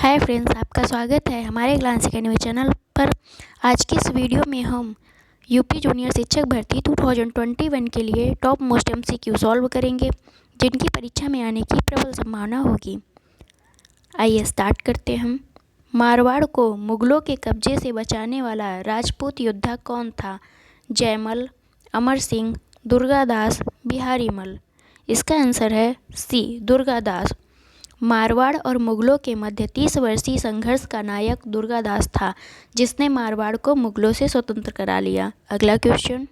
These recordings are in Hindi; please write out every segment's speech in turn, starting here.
हाय फ्रेंड्स, आपका स्वागत है हमारे ग्लांस एकेडमी चैनल पर। आज की इस वीडियो में हम यूपी जूनियर शिक्षक भर्ती 2021 के लिए टॉप मोस्ट एमसीक्यू सॉल्व करेंगे, जिनकी परीक्षा में आने की प्रबल संभावना होगी। आइए स्टार्ट करते हैं। मारवाड़ को मुगलों के कब्जे से बचाने वाला राजपूत योद्धा कौन था? जयमल, अमर सिंह, दुर्गादास, बिहारी मल। इसका आंसर है सी, दुर्गादास। मारवाड़ और मुगलों के मध्य 30 वर्षीय संघर्ष का नायक दुर्गादास था, जिसने मारवाड़ को मुगलों से स्वतंत्र करा लिया। अगला क्वेश्चन,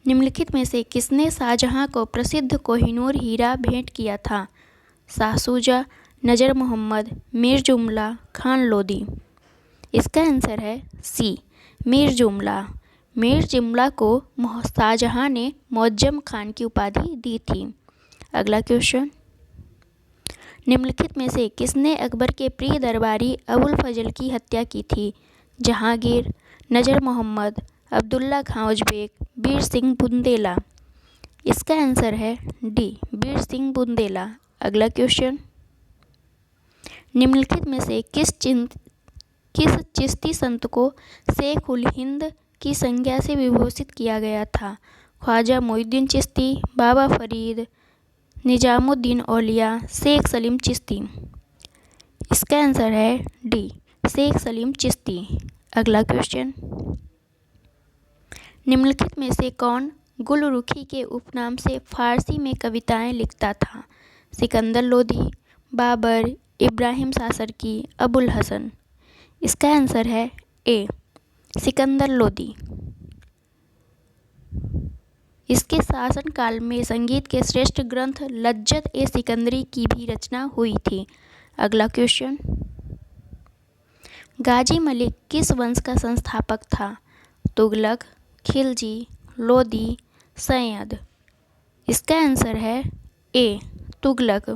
निम्नलिखित में से किसने शाहजहां को प्रसिद्ध कोहिनूर हीरा भेंट किया था? शाह सूजा, नजर मोहम्मद, मीर जुमला, खान लोदी। इसका आंसर है सी, मीर जुमला। मीर जुमला को शाहजहां ने मुअज्जम खान की उपाधि दी थी। अगला क्वेश्चन, निम्नलिखित में से किसने अकबर के प्रिय दरबारी अबुल फजल की हत्या की थी? जहांगीर, नजर मोहम्मद, अब्दुल्ला खां उज़्बेक, बीर सिंह बुंदेला। इसका आंसर है डी, बीर सिंह बुंदेला। अगला क्वेश्चन, निम्नलिखित में से किस चिश्ती संत को शेख उल हिंद की संज्ञा से विभूषित किया गया था? ख्वाजा मोइनुद्दीन चिश्ती, बाबा फरीद, निजामुद्दीन औलिया, शेख सलीम चिश्ती। इसका आंसर है डी, शेख सलीम चिश्ती। अगला क्वेश्चन, निम्नलिखित में से कौन गुलरुखी के उपनाम से फारसी में कविताएं लिखता था? सिकंदर लोदी, बाबर, इब्राहिम सासरकी, अबुल हसन। इसका आंसर है ए, सिकंदर लोदी। इसके शासनकाल में संगीत के श्रेष्ठ ग्रंथ लज्जत ए सिकंदरी की भी रचना हुई थी। अगला क्वेश्चन, गाजी मलिक किस वंश का संस्थापक था? तुगलक, खिलजी, लोदी, सैयद। इसका आंसर है ए, तुगलक।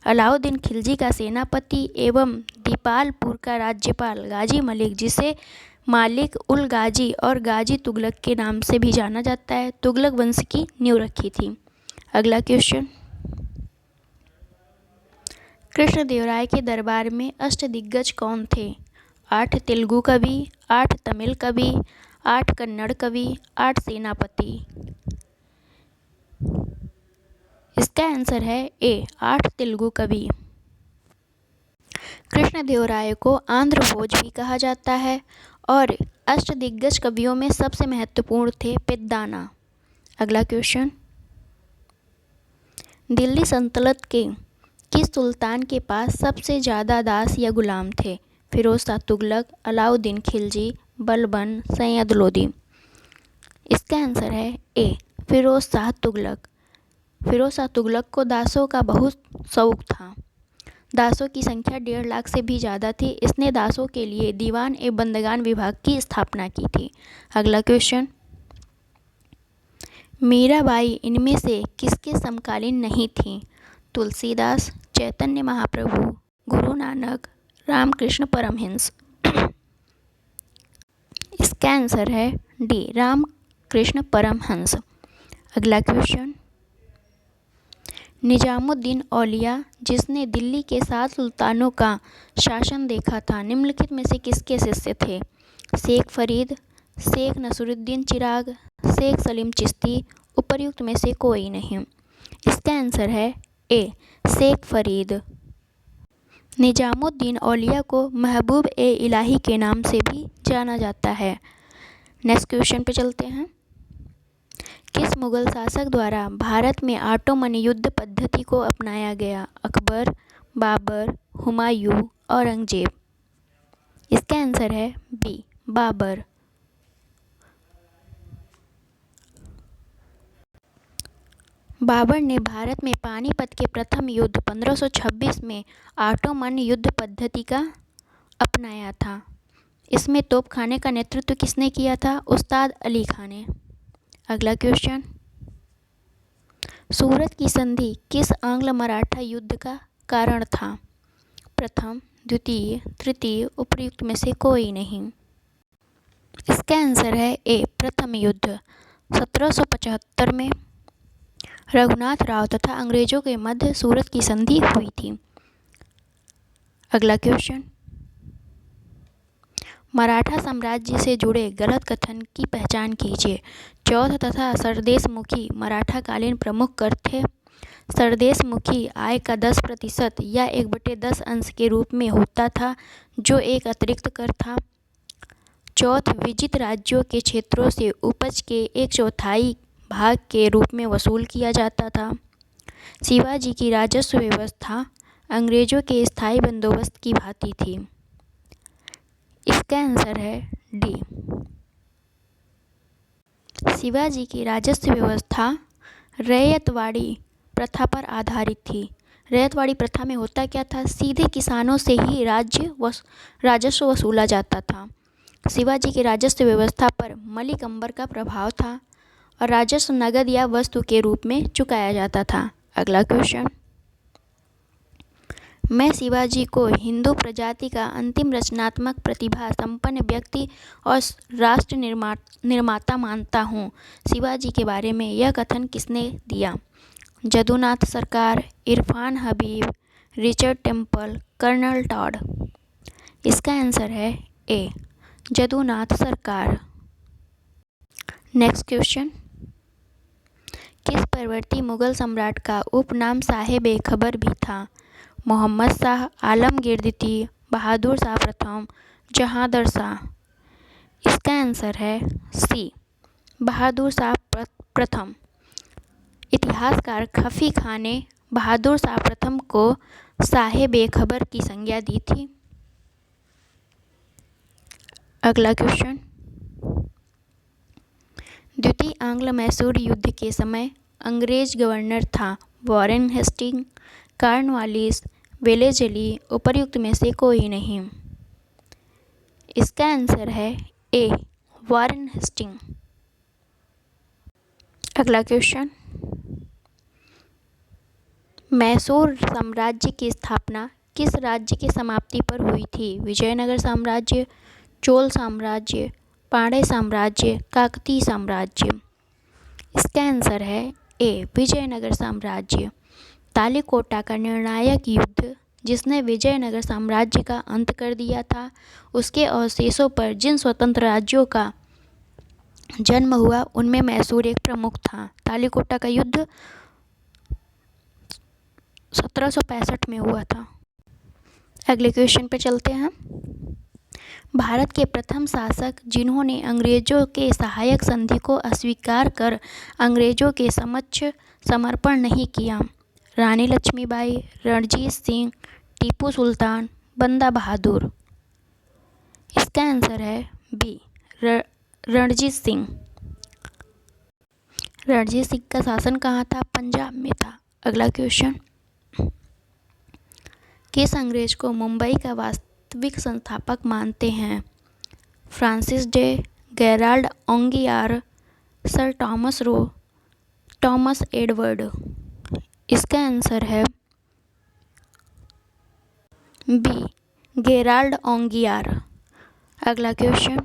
अलाउद्दीन खिलजी का सेनापति एवं दीपालपुर का राज्यपाल गाजी मलिक, जिसे मालिक उल गाजी और गाजी तुगलक के नाम से भी जाना जाता है, तुगलक वंश की नींव रखी थी। अगला क्वेश्चन, कृष्णदेवराय के दरबार में अष्टदिग्गज कौन थे? 8 तेलुगु कवि, 8 तमिल कवि, 8 कन्नड़ कवि, 8 सेनापति। इसका आंसर है ए, 8 तेलुगु कवि। कृष्णदेवराय को आंध्र भोज भी कहा जाता है और अष्टदिग्गज कवियों में सबसे महत्वपूर्ण थे पेद्दाना। अगला क्वेश्चन, दिल्ली सल्तनत के किस सुल्तान के पास सबसे ज़्यादा दास या गुलाम थे? फिरोज शाह तुगलक, अलाउद्दीन खिलजी, बलबन, सैयद लोदी। इसका आंसर है ए, फिरोज शाह तुगलक। फिरोज शाह तुगलक को दासों का बहुत शौक था। दासों की संख्या 1.5 लाख से भी ज़्यादा थी। इसने दासों के लिए दीवान एवं बंदगान विभाग की स्थापना की थी। अगला क्वेश्चन, मीराबाई इनमें से किसके समकालीन नहीं थीं? तुलसीदास, चैतन्य महाप्रभु, गुरु नानक, रामकृष्ण परमहंस। इसका आंसर है डी, रामकृष्ण परमहंस। अगला क्वेश्चन, निजामुद्दीन औलिया, जिसने दिल्ली के 7 सुल्तानों का शासन देखा था, निम्नलिखित में से किसके शिष्य थे? शेख फरीद, शेख नसरुद्दीन चिराग, शेख सलीम चिश्ती। उपर्युक्त में से कोई नहीं। इसका आंसर है ए, शेख फरीद। निजामुद्दीन औलिया को महबूब ए इलाही के नाम से भी जाना जाता है। नेक्स्ट क्वेश्चन पे चलते हैं। किस मुगल शासक द्वारा भारत में ऑटोमन युद्ध पद्धति को अपनाया गया? अकबर, बाबर, हुमायूं, औरंगजेब। इसका आंसर है बी, बाबर। बाबर ने भारत में पानीपत के प्रथम युद्ध 1526 में ऑटोमन युद्ध पद्धति का अपनाया था। इसमें तोपखाने का नेतृत्व किसने किया था? उस्ताद अली खां ने। अगला क्वेश्चन, सूरत की संधि किस आंग्ल मराठा युद्ध का कारण था? प्रथम, द्वितीय, तृतीय। उपर्युक्त में से कोई नहीं। इसका आंसर है ए, प्रथम युद्ध। 1775 में रघुनाथ राव तथा अंग्रेजों के मध्य सूरत की संधि हुई थी। अगला क्वेश्चन, मराठा साम्राज्य से जुड़े गलत कथन की पहचान कीजिए। चौथ तथा सरदेशमुखी मराठा कालीन प्रमुख कर थे। सरदेशमुखी आय का 10% या 1/10 अंश के रूप में होता था, जो एक अतिरिक्त कर था। चौथ विजित राज्यों के क्षेत्रों से उपज के 1/4 भाग के रूप में वसूल किया जाता था। शिवाजी की राजस्व व्यवस्था अंग्रेजों के स्थायी बंदोबस्त की भांति थी। इसका आंसर है डी। शिवाजी की राजस्व व्यवस्था रैयतवाड़ी प्रथा पर आधारित थी। रैयतवाड़ी प्रथा में होता क्या था, सीधे किसानों से ही राजस्व वसूला जाता था। शिवाजी की राजस्व व्यवस्था पर मलिक अंबर का प्रभाव था और राजस्व नगद या वस्तु के रूप में चुकाया जाता था। अगला क्वेश्चन, मैं शिवाजी को हिंदू प्रजाति का अंतिम रचनात्मक प्रतिभा संपन्न व्यक्ति और राष्ट्र निर्माता मानता हूँ। शिवाजी के बारे में यह कथन किसने दिया? जदुनाथ सरकार, Irfan Habib, Richard temple, colonel Tod. इसका आंसर है ए, जदुनाथ सरकार। नेक्स्ट क्वेश्चन, किस परवर्ती मुगल सम्राट का उपनाम साहिब-ए-खबर भी था? मोहम्मद शाह, आलमगीर द्वितीय, बहादुर शाह प्रथम, जहांदर शाह। इसका आंसर है सी, बहादुर शाह प्रथम। इतिहासकार खफी खां ने बहादुर शाह प्रथम को साहिब-ए-खबर की संज्ञा दी थी। अगला क्वेश्चन, द्वितीय आंग्ल मैसूर युद्ध के समय अंग्रेज गवर्नर था वॉरेन हेस्टिंग, कॉर्नवालिस, वेलेस्ली, उपर्युक्त में से कोई नहीं। इसका आंसर है ए, वॉरेन हेस्टिंग। अगला क्वेश्चन, मैसूर साम्राज्य की स्थापना किस राज्य की समाप्ति पर हुई थी? विजयनगर साम्राज्य, चोल साम्राज्य, पांड्य साम्राज्य, काकतीय साम्राज्य। इसका आंसर है ए, विजयनगर साम्राज्य। तालिकोटा का निर्णायक युद्ध, जिसने विजयनगर साम्राज्य का अंत कर दिया था, उसके अवशेषों पर जिन स्वतंत्र राज्यों का जन्म हुआ उनमें मैसूर एक प्रमुख था। तालिकोटा का युद्ध 1765 में हुआ था। अगले क्वेश्चन पे चलते हैं। भारत के प्रथम शासक जिन्होंने अंग्रेजों के सहायक संधि को अस्वीकार कर अंग्रेजों के समक्ष समर्पण नहीं किया। रानी लक्ष्मीबाई, रणजीत सिंह, टीपू सुल्तान, बंदा बहादुर। इसका आंसर है बी, रणजीत सिंह। रणजीत सिंह का शासन कहाँ था? पंजाब में था। अगला क्वेश्चन, किस अंग्रेज को मुंबई का वास्तविक संस्थापक मानते हैं? Francis Day, Gerald Aungier, sir Thomas Roe, Thomas Edward. इसका आंसर है बी, गेराल्ड ओंगियार। अगला क्वेश्चन,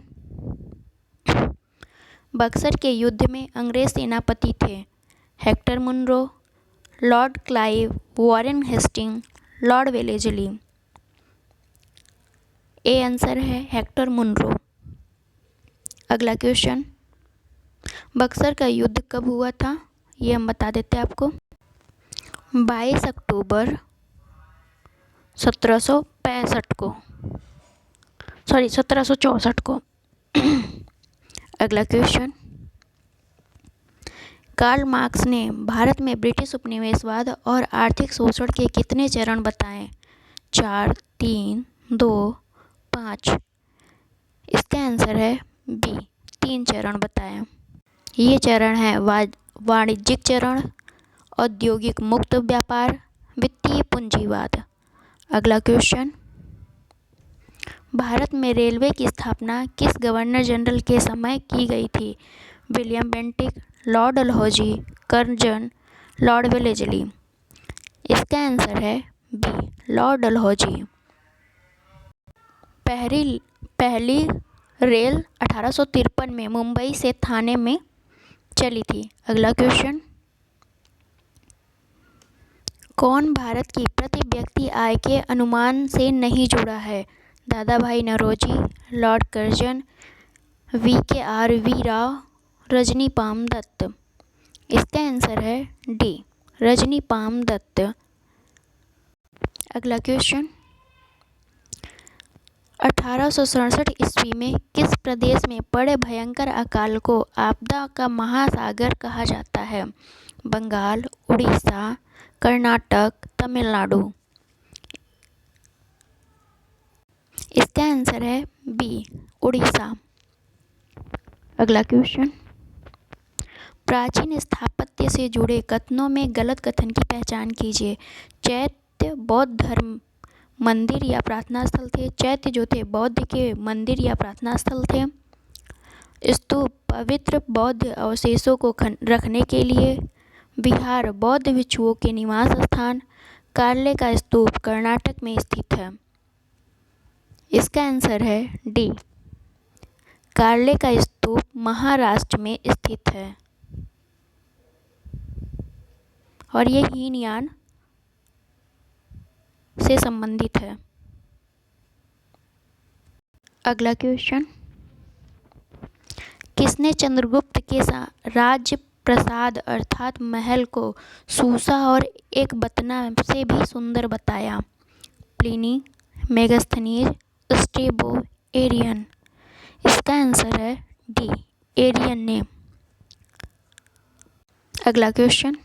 बक्सर के युद्ध में अंग्रेज सेनापति थे Hector Munro, lord Clive, Warren Hastings, lord Wellesley. A answer है हेक्टर मुनरो। अगला क्वेश्चन, बक्सर का युद्ध कब हुआ था? ये हम बता देते हैं आपको। 22 अक्टूबर 1764 को। अगला क्वेश्चन, कार्ल मार्क्स ने भारत में ब्रिटिश उपनिवेशवाद और आर्थिक शोषण के कितने चरण बताए? 4, 3, 2, 5। इसका आंसर है बी, 3 चरण बताए। ये चरण है वाणिज्यिक चरण, औद्योगिक मुक्त व्यापार, वित्तीय पूंजीवाद। अगला क्वेश्चन, भारत में रेलवे की स्थापना किस गवर्नर जनरल के समय की गई थी? William Bentinck, Lord Dalhousie, Curzon, Lord Wellesley. इसका आंसर है बी, लॉर्ड डलहौजी। पहली रेल 1853 में मुंबई से थाने में चली थी। अगला क्वेश्चन, कौन भारत की प्रति व्यक्ति आय के अनुमान से नहीं जुड़ा है? Dadabhai Naoroji, lord Curzon, VKR Rao, Rajani Palme Dutt. इसका आंसर है डी, रजनी पाम दत्त। अगला क्वेश्चन, 1867 ईस्वी में किस प्रदेश में पड़े भयंकर अकाल को आपदा का महासागर कहा जाता है? बंगाल, उड़ीसा, कर्नाटक, तमिलनाडु। इसका आंसर है बी, उड़ीसा। अगला क्वेश्चन, प्राचीन स्थापत्य से जुड़े कथनों में गलत कथन की पहचान कीजिए। चैत्य बौद्ध धर्म मंदिर या प्रार्थना स्थल थे। चैत्य जो थे बौद्ध के मंदिर या प्रार्थना स्थल थे। स्तूप पवित्र बौद्ध अवशेषों को रखने के लिए। विहार बौद्ध भिक्षुओं के निवास स्थान। कार्ले का स्तूप कर्नाटक में स्थित है। इसका आंसर है डी, कार्ले का स्तूप महाराष्ट्र में स्थित है और ये हीनयान से संबंधित है। अगला क्वेश्चन, किसने चंद्रगुप्त के राज्य प्रसाद अर्थात महल को सूसा और एक बतना से भी सुंदर बताया? Pliny, Megasthenes, Strabo, Arrian. इसका आंसर है डी, एरियन ने। अगला क्वेश्चन,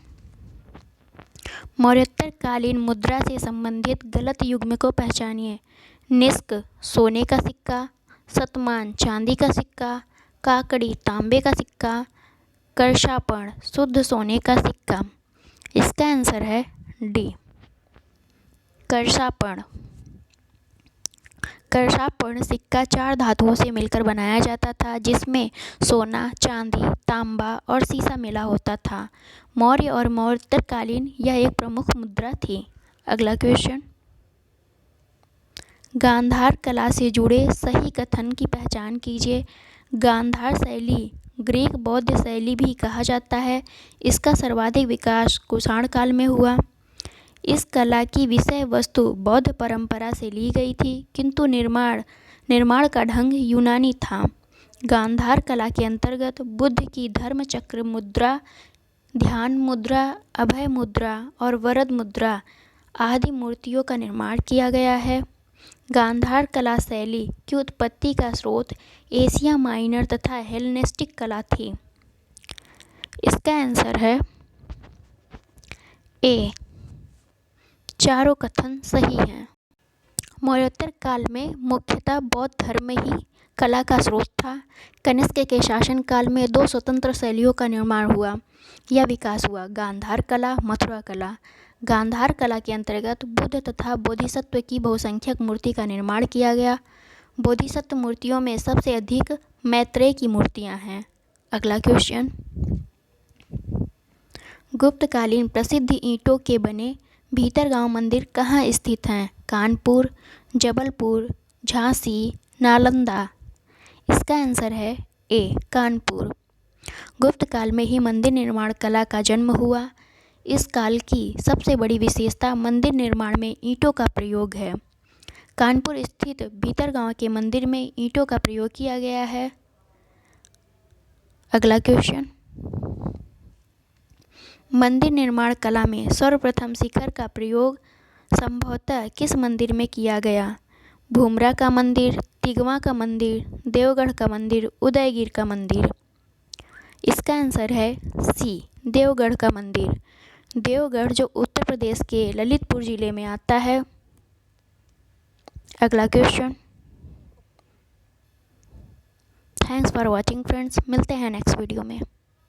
मौर्योत्तर कालीन मुद्रा से संबंधित गलत युग्म को पहचानिए। निष्क सोने का सिक्का, शतमान चांदी का सिक्का, काकड़ी तांबे का सिक्का, करशापण शुद्ध सोने का सिक्का। इसका आंसर है डी, करशापण। करशापण सिक्का 4 धातुओं से मिलकर बनाया जाता था, जिसमें सोना, चांदी, तांबा और सीसा मिला होता था। मौर्य और मौर्योत्तरकालीन यह एक प्रमुख मुद्रा थी। अगला क्वेश्चन, गांधार कला से जुड़े सही कथन की पहचान कीजिए। गांधार शैली ग्रीक बौद्ध शैली भी कहा जाता है। इसका सर्वाधिक विकास कुषाण काल में हुआ। इस कला की विषय वस्तु बौद्ध परंपरा से ली गई थी, किंतु निर्माण का ढंग यूनानी था। गांधार कला के अंतर्गत बुद्ध की धर्म चक्र मुद्रा, ध्यान मुद्रा, अभय मुद्रा और वरद मुद्रा आदि मूर्तियों का निर्माण किया गया है। गांधार कला शैली की उत्पत्ति का स्रोत एशिया माइनर तथा हेलेनिस्टिक कला थी। इसका आंसर है ए, चारों कथन सही हैं। मौर्योत्तर काल में मुख्यतः बौद्ध धर्म ही कला का स्रोत था। कनिष्क के शासनकाल में 2 स्वतंत्र शैलियों का निर्माण हुआ या विकास हुआ, गांधार कला, मथुरा कला। गांधार कला के अंतर्गत बुद्ध तथा बोधिसत्व की बहुसंख्यक मूर्ति का निर्माण किया गया। बोधिसत्व मूर्तियों में सबसे अधिक मैत्रेय की मूर्तियां हैं। अगला क्वेश्चन, गुप्तकालीन प्रसिद्ध ईंटों के बने भीतरगांव मंदिर कहाँ स्थित हैं? कानपुर, जबलपुर, झांसी, नालंदा। इसका आंसर है ए, कानपुर। गुप्त काल में ही मंदिर निर्माण कला का जन्म हुआ। इस काल की सबसे बड़ी विशेषता मंदिर निर्माण में ईंटों का प्रयोग है। कानपुर स्थित भीतरगांव के मंदिर में ईंटों का प्रयोग किया गया है। अगला क्वेश्चन, मंदिर निर्माण कला में सर्वप्रथम शिखर का प्रयोग संभवतः किस मंदिर में किया गया? भूमरा का मंदिर, तिगवा का मंदिर, देवगढ़ का मंदिर, उदयगिर का मंदिर। इसका आंसर है सी, देवगढ़ का मंदिर। देवगढ़ जो उत्तर प्रदेश के ललितपुर जिले में आता है। अगला question, thanks for watching friends, मिलते हैं नेक्स्ट वीडियो में।